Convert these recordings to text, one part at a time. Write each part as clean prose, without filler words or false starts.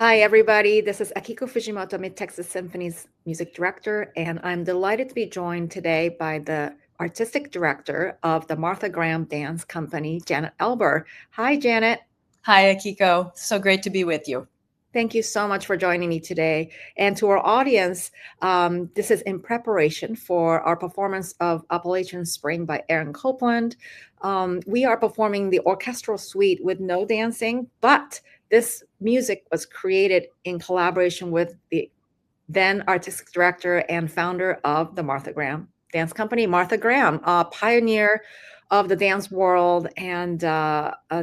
Hi, everybody. This is Akiko Fujimoto, Mid-Texas Symphony's music director, and I'm delighted to be joined today by the artistic director of the Martha Graham Dance Company, Janet Eilber. Hi, Janet. Hi, Akiko. So great to be with you. Thank you so much for joining me today. And to our audience, this is in preparation for our performance of Appalachian Spring by Aaron Copland. We are performing the orchestral suite with no dancing, but this music was created in collaboration with the then artistic director and founder of the Martha Graham Dance Company, Martha Graham, a pioneer of the dance world and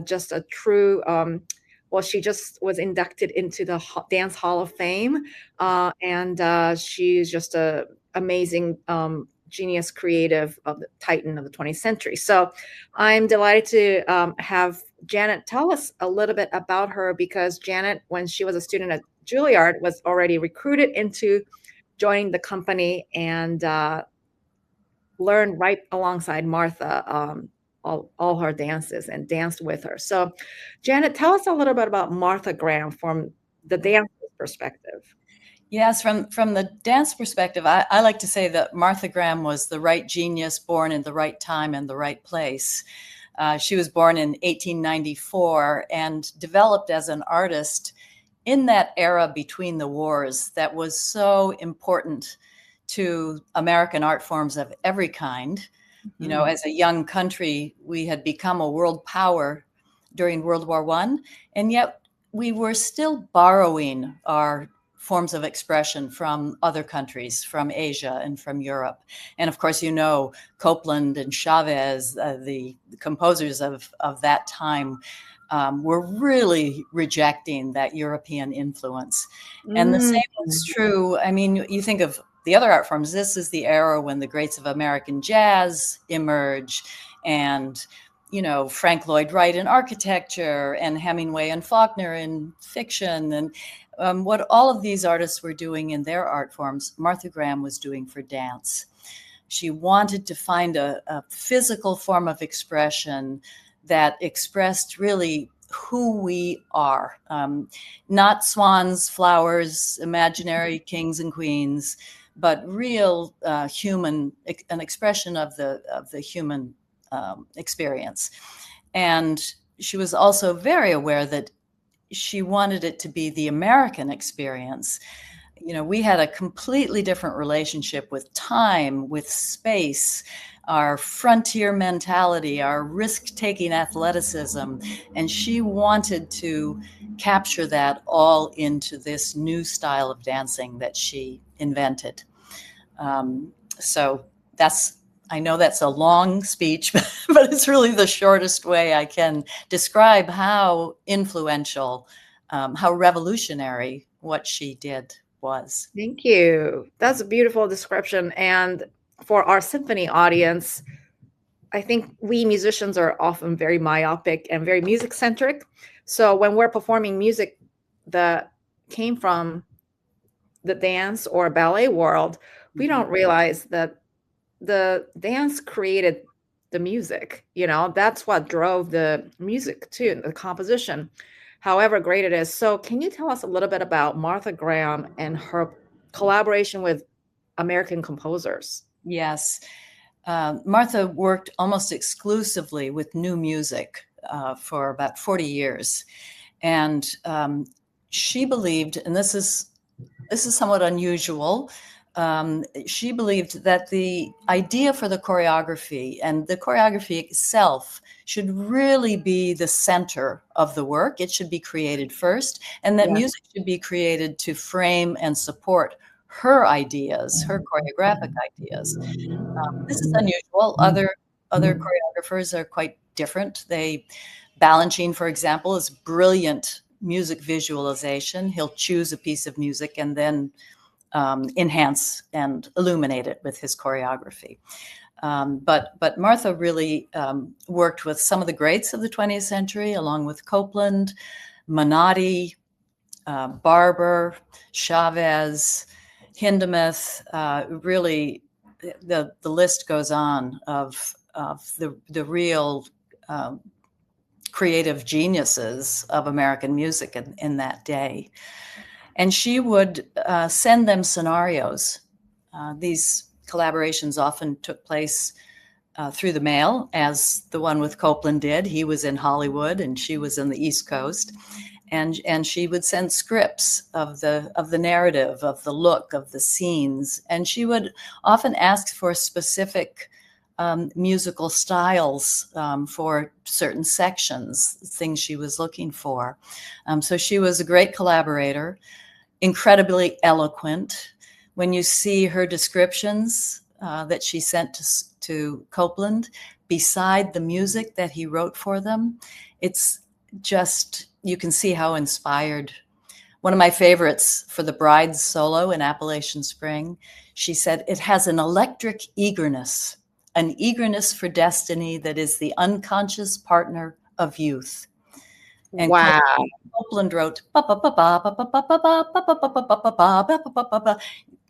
just a true well, she just was inducted into the Dance Hall of Fame, and she's just a amazing genius, creative of the titan of the 20th century. So I'm delighted to have Janet tell us a little bit about her, because Janet, when she was a student at Juilliard, was already recruited into joining the company and learned right alongside Martha all her dances and danced with her. So, Janet, tell us a little bit about Martha Graham from the dance perspective. Yes, from the dance perspective, I like to say that Martha Graham was the right genius, born in the right time and the right place. She was born in 1894 and developed as an artist in that era between the wars that was so important to American art forms of every kind. You know, as a young country, we had become a world power during World War I, and yet we were still borrowing our forms of expression from other countries, from Asia and from Europe. And of course, you know, Copland and Chavez, the composers of that time, were really rejecting that European influence. And the same was true. I mean, you think of the other art forms. This is the era when the greats of American jazz emerge, and you know, Frank Lloyd Wright in architecture, and Hemingway and Faulkner in fiction, and what all of these artists were doing in their art forms, Martha Graham was doing for dance. She wanted to find a physical form of expression that expressed really who we are, not swans, flowers, imaginary kings and queens, but real human, an expression of the human experience. And she was also very aware that she wanted it to be the American experience. You know, we had a completely different relationship with time, with space, our frontier mentality, our risk-taking athleticism, and she wanted to capture that all into this new style of dancing that she invented. So I know that's a long speech, but it's really the shortest way I can describe how influential, how revolutionary what she did was. Thank you. That's a beautiful description. And for our symphony audience, I think we musicians are often very myopic and very music centric. So when we're performing music that came from the dance or ballet world, we don't realize that the dance created the music. You know, that's what drove the music too, the composition, however great it is. So can you tell us a little bit about Martha Graham and her collaboration with American composers? Yes. Martha worked almost exclusively with new music for about 40 years. And she believed, and this is somewhat unusual, she believed that the idea for the choreography and the choreography itself should really be the center of the work. It should be created first, and that music should be created to frame and support her ideas, her choreographic ideas. This is unusual. Other choreographers are quite different. Balanchine, for example, is brilliant music visualization. He'll choose a piece of music and then enhance and illuminate it with his choreography. But Martha really worked with some of the greats of the 20th century, along with Copland, Menotti, Barber, Chavez, Hindemith. Really, the list goes on of the real creative geniuses of American music in that day. And she would send them scenarios. These collaborations often took place through the mail, as the one with Copland did. He was in Hollywood and she was in the East Coast. And she would send scripts of the narrative, of the look, of the scenes. And she would often ask for specific musical styles for certain sections, things she was looking for. So she was a great collaborator, incredibly eloquent. When you see her descriptions that she sent to Copland, beside the music that he wrote for them, it's just, you can see how inspired. One of my favorites for the bride's solo in Appalachian Spring, she said, "It has an electric eagerness, an eagerness for destiny that is the unconscious partner of youth." And Wow. Copland wrote,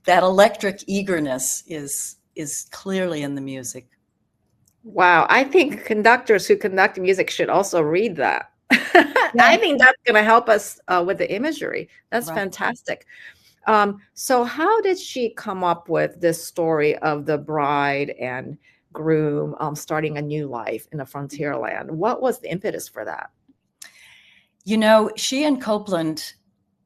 that electric eagerness is clearly in the music. Wow. I think conductors who conduct music should also read that. I think that's going to help us with the imagery. That's fantastic. So how did she come up with this story of the bride and groom starting a new life in a frontier land? What was the impetus for that? You know, she and Copland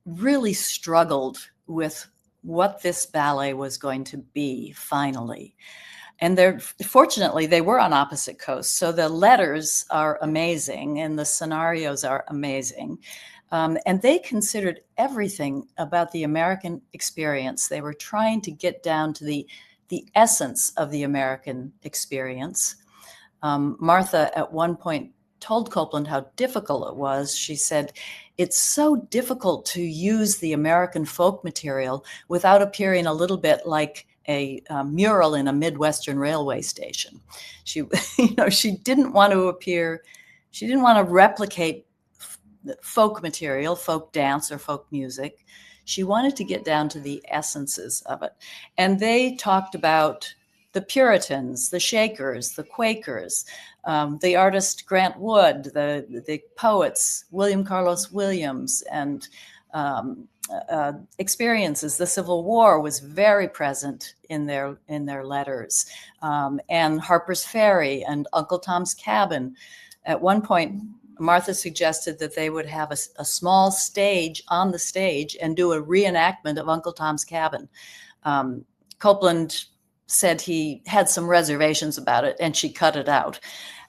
really struggled with what this ballet was going to be finally. And fortunately, they were on opposite coasts. So the letters are amazing and the scenarios are amazing. And they considered everything about the American experience. They were trying to get down to the essence of the American experience. Martha, at one point, told Copland how difficult it was. She said, "It's so difficult to use the American folk material without appearing a little bit like a mural in a Midwestern railway station." She, she didn't want to appear, she didn't want to replicate folk material, folk dance or folk music. She wanted to get down to the essences of it. And they talked about the Puritans, the Shakers, the Quakers, the artist Grant Wood, the poets William Carlos Williams, and experiences. The Civil War was very present in their letters, and Harper's Ferry and Uncle Tom's Cabin. At one point, Martha suggested that they would have a small stage on the stage and do a reenactment of Uncle Tom's Cabin. Copland said he had some reservations about it, and she cut it out.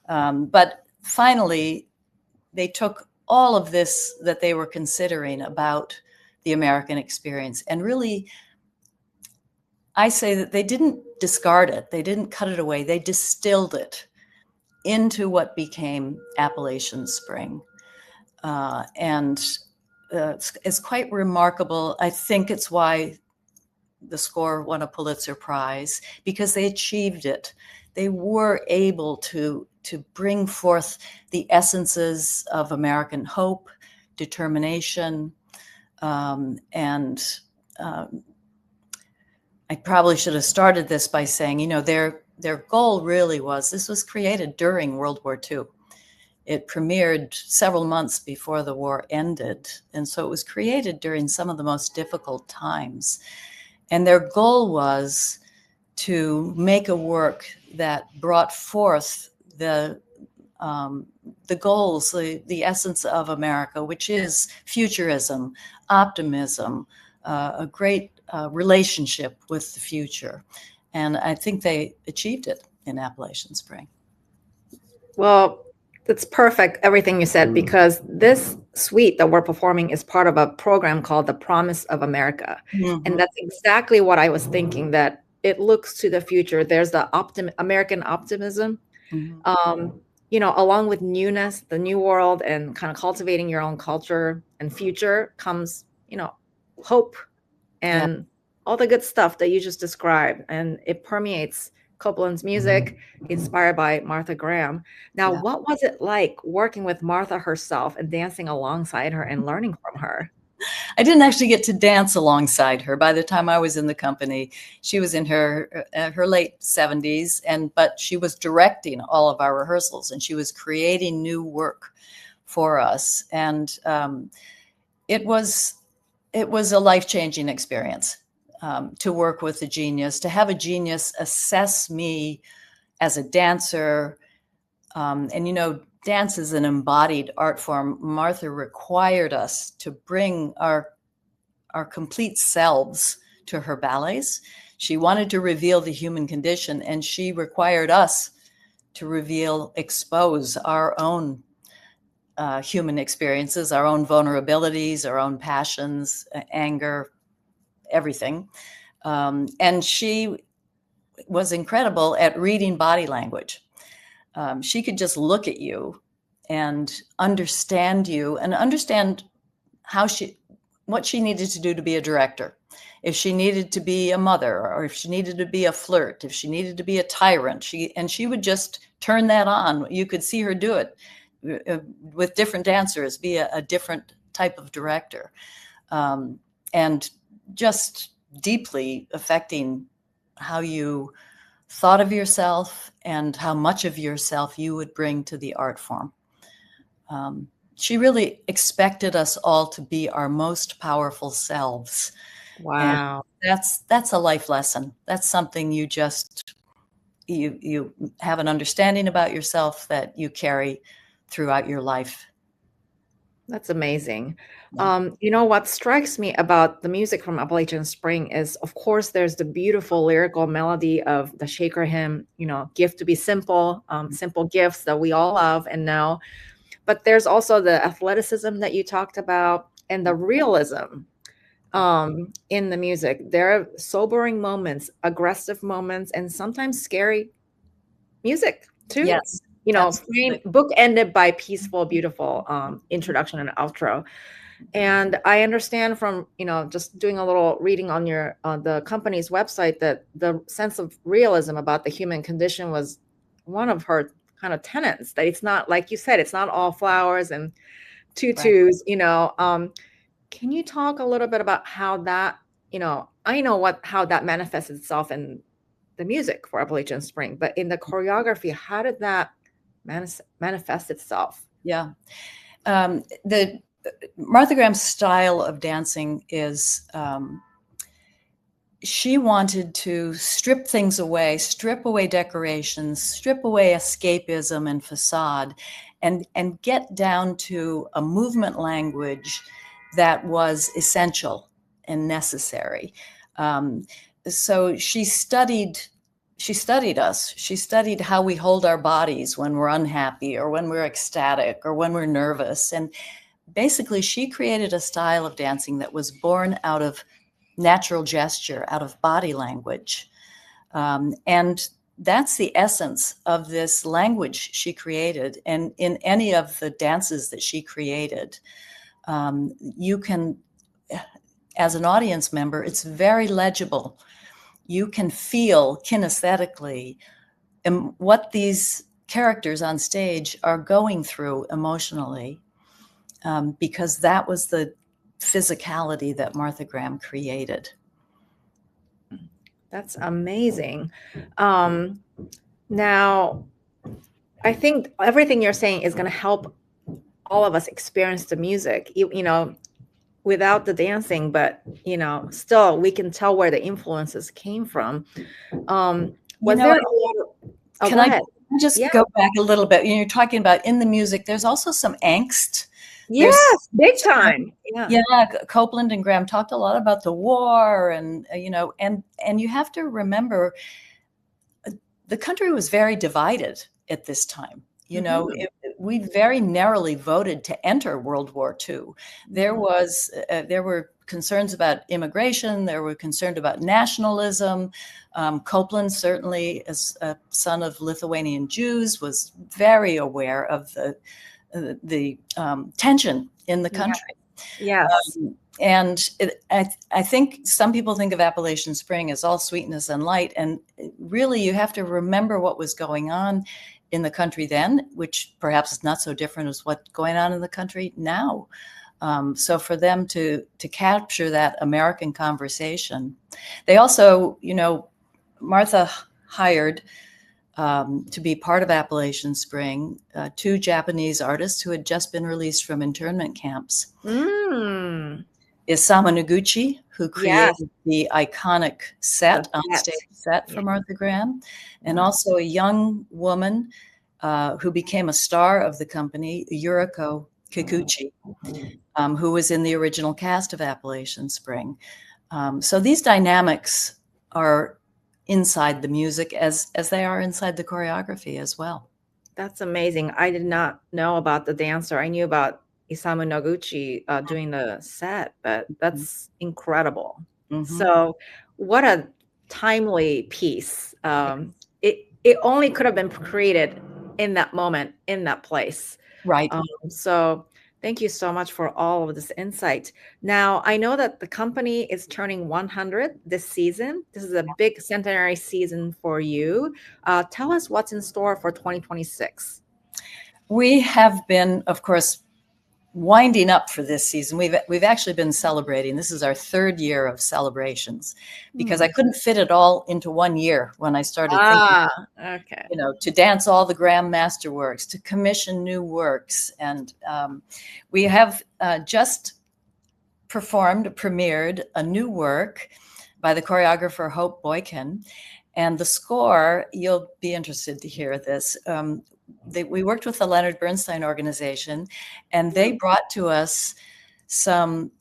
But finally, they took all of this that they were considering about the American experience, and really, I say that they didn't discard it. They didn't cut it away. They distilled it into what became Appalachian Spring. And it's quite remarkable. I think it's why the score won a Pulitzer Prize, because they achieved it. They were able to bring forth the essences of American hope, determination, and I probably should have started this by saying, their goal really was, this was created during World War II. It premiered several months before the war ended. And so it was created during some of the most difficult times. And their goal was to make a work that brought forth the goals, the essence of America, which is futurism, optimism, a great relationship with the future. And I think they achieved it in Appalachian Spring. Well, that's perfect, everything you said, because this suite that we're performing is part of a program called The Promise of America. Mm-hmm. And that's exactly what I was thinking, that it looks to the future. There's the American optimism, along with newness, the new world, and kind of cultivating your own culture and future comes, hope and all the good stuff that you just described. And it permeates Copland's music, inspired by Martha Graham. Now, what was it like working with Martha herself and dancing alongside her and learning from her? I didn't actually get to dance alongside her. By the time I was in the company, she was in her late 70s, but she was directing all of our rehearsals, and she was creating new work for us. And it was a life-changing experience to work with a genius, to have a genius assess me as a dancer. And, you know, dance is an embodied art form. Martha required us to bring our complete selves to her ballets. She wanted to reveal the human condition, and she required us to expose our own human experiences, our own vulnerabilities, our own passions, anger, everything. And she was incredible at reading body language. She could just look at you and understand you and understand what she needed to do to be a director. If she needed to be a mother, or if she needed to be a flirt, if she needed to be a tyrant, she would just turn that on. You could see her do it with different dancers, be a different type of director, and just deeply affecting how you thought of yourself and how much of yourself you would bring to the art form. She really expected us all to be our most powerful selves. Wow. And that's a life lesson. That's something you have an understanding about yourself that you carry throughout your life. That's amazing. Yeah. You know, what strikes me about the music from Appalachian Spring is, of course, there's the beautiful lyrical melody of the Shaker hymn, you know, gift to be simple, simple gifts that we all love and know. But there's also the athleticism that you talked about and the realism in the music. There are sobering moments, aggressive moments, and sometimes scary music too. Yes. You know, Absolutely. book ended by peaceful, beautiful introduction and outro. And I understand from, you know, just doing a little reading on your the company's website that the sense of realism about the human condition was one of her kind of tenets, that it's not, like you said, it's not all flowers and tutus, right. You know. Can you talk a little bit about how that, you know, I know how that manifests itself in the music for Appalachian Spring, but in the choreography, how did that manifest itself? Yeah. The Martha Graham's style of dancing is, she wanted to strip things away, strip away decorations, strip away escapism and facade, and get down to a movement language that was essential and necessary. So she studied us. She studied how we hold our bodies when we're unhappy or when we're ecstatic or when we're nervous. And basically, she created a style of dancing that was born out of natural gesture, out of body language. And that's the essence of this language she created. And in any of the dances that she created, you can, as an audience member, it's very legible. You can feel kinesthetically what these characters on stage are going through emotionally, because that was the physicality that Martha Graham created. That's amazing. Now, I think everything you're saying is going to help all of us experience the music, you know, without the dancing, but, you know, still we can tell where the influences came from. Was there a lot of, can I just go back a little bit? You're talking about in the music, there's also some angst. Yes, big time. Yeah, Copland and Graham talked a lot about the war, and you know, and you have to remember, the country was very divided at this time. You know, we very narrowly voted to enter World War II. There were concerns about immigration. There were concerns about nationalism. Copland, certainly as a son of Lithuanian Jews, was very aware of the tension in the country. Yes. And I think some people think of Appalachian Spring as all sweetness and light. And really, you have to remember what was going on in the country then, which perhaps is not so different as what's going on in the country now. So for them to capture that American conversation, they also, Martha hired to be part of Appalachian Spring, 2 Japanese artists who had just been released from internment camps. Mm. Isamu Noguchi, who Yes. created the iconic onstage set for Martha Graham, and also a young woman who became a star of the company, Yuriko Kikuchi, who was in the original cast of Appalachian Spring. So these dynamics are inside the music as they are inside the choreography as well. That's amazing. I did not know about the dancer. I knew about Isamu Noguchi doing the set, but that's incredible. So what a timely piece. It only could have been created in that moment, in that place. Right. So thank you so much for all of this insight. Now, I know that the company is turning 100 this season. This is a big centenary season for you. Tell us what's in store for 2026. We have been, of course, winding up for this season. We've actually been celebrating. This is our 3rd year of celebrations because I couldn't fit it all into 1 year when I started thinking, okay. To dance all the Graham masterworks, to commission new works. And we have just premiered a new work by the choreographer Hope Boykin. And the score, you'll be interested to hear this. We worked with the Leonard Bernstein organization, and they brought to us some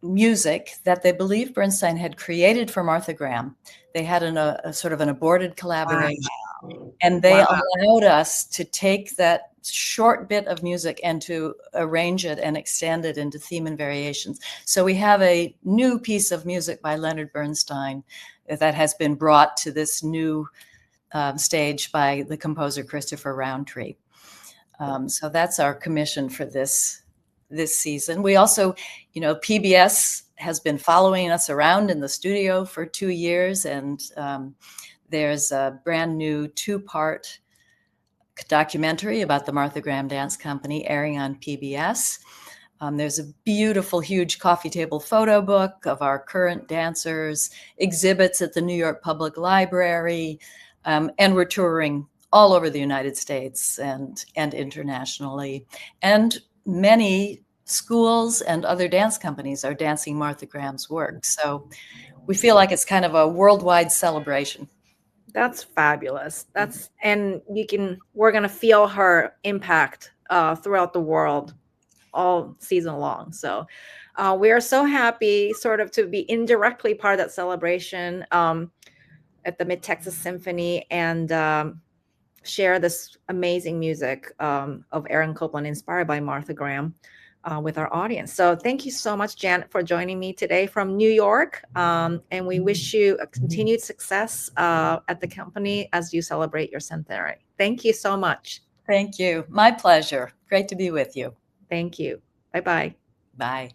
music that they believe Bernstein had created for Martha Graham. They had a sort of an aborted collaboration, and they allowed us to take that short bit of music and to arrange it and extend it into theme and variations. So we have a new piece of music by Leonard Bernstein that has been brought to this new stage by the composer Christopher Roundtree. So that's our commission for this season. We also, PBS has been following us around in the studio for 2 years, and there's a brand new 2-part documentary about the Martha Graham Dance Company airing on PBS. There's a beautiful, huge coffee table photo book of our current dancers, exhibits at the New York Public Library, and we're touring all over the United States and internationally. And many schools and other dance companies are dancing Martha Graham's work. So we feel like it's kind of a worldwide celebration. That's fabulous. And we're going to feel her impact throughout the world all season long. So we are so happy sort of to be indirectly part of that celebration at the Mid-Texas Symphony and share this amazing music of Aaron Copland inspired by Martha Graham with our audience. So thank you so much, Janet, for joining me today from New York. And we wish you a continued success at the company as you celebrate your centenary. Thank you so much. Thank you. My pleasure. Great to be with you. Thank you. Bye-bye. Bye.